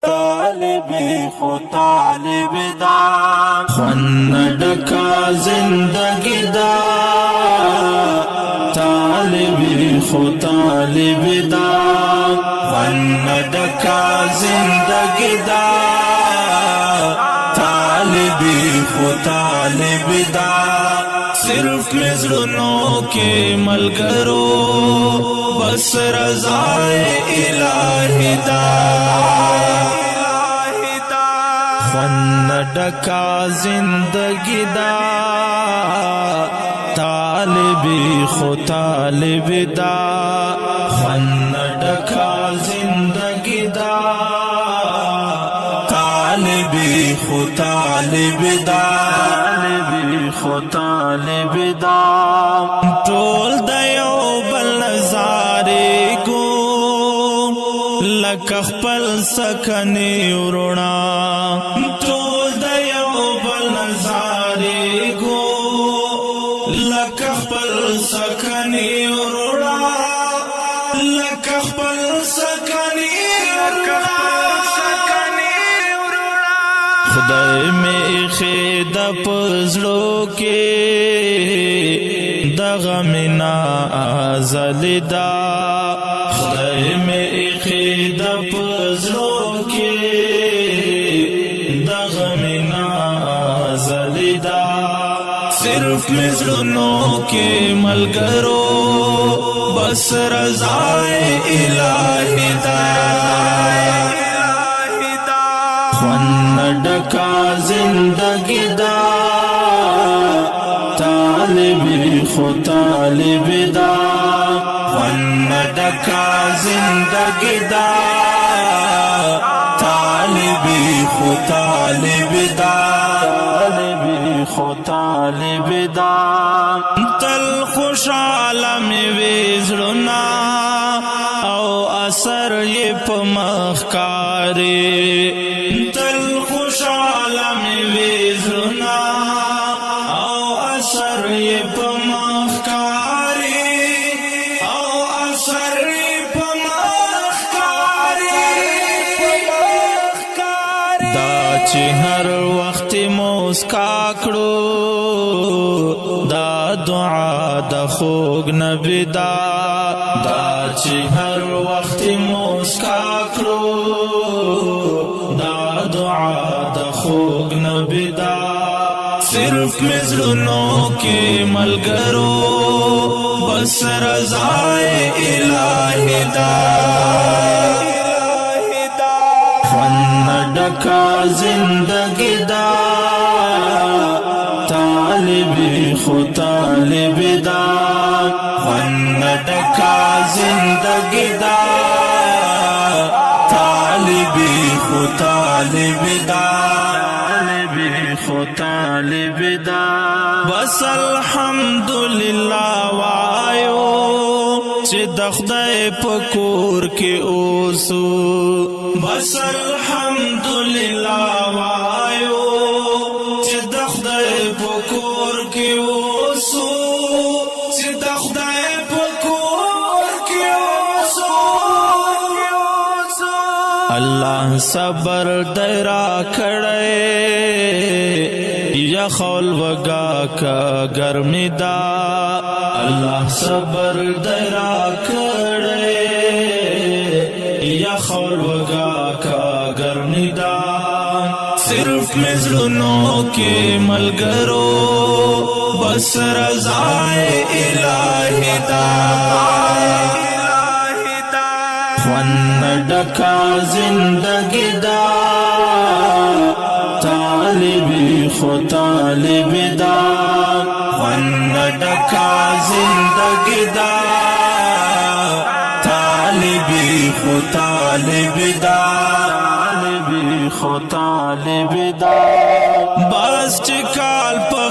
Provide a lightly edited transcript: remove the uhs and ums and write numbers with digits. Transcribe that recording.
طالبی خو طالب دا خوند ډکا زندگی دا طالبی خو طالب دا خوند ډکا زندگی دا طالبی خو طالب دا صرف مزرنوں کے ملگرو بس رضائے الہی دا خوند ڈکا زندگی دا طالبی خو طالب دا خوند ڈکا زندگی دا طالبی خو طالب دا خو طالب دا ټول د یو بل نظارې کو لکه خپل سکنې وروڼه ټول د یو بل نظارې کو لکه خپل سکنې وروڼه لکه خپل سکنې خدای میں خید پزړو کې دغه منا ازلدا خدای میں خید پزړو کې دغه منا ازلدا صرف مزړونو کې ملګرو بس رضائے الہی دا خوند ڈکا زندگی دا طالبی خو طالب دا خوند ڈکا زندگی دا طالبی خو طالب دا طالبی خو طالب دا تل خوشحال می وزړنا او اثر یې په مخ کاري تل خوشحال می وزړنا او اثر یې په مخ کاري او اثر یې په مخ کاري دا چې هر وخت مسکا کړو دا دعا د خوږ نبی دا چې هر وخت مسکا کړو دا دعا د خوږ نبی دا صرف مزړونو کې ملګرو بس رضائے الہی دا خوند ډکا زندگی دا طالبی خو طالب دا خوند ډکا زندگی دا طالبی خو طالب دا طالبی خو طالب دا بس الحمدللہ وایو چې د خدای په کور کې اوسو بس الحمدللہ وایو چې د خدای په کور کې اوسو چې د خدای په کور کې اوسو الله صبر درا کړې یا خول وگا کا گرمی دا اللہ صبر درا کړې یا خول وگا کا گرمی دا صرف مزړونو کې ملګرو بس رضائے الہی دا خوند ډکا زندگی دا طالبی خو طالب دا خوند ډکا زندگی دا طالبی خو طالب دا طالبی خو طالب دا بس چې کال په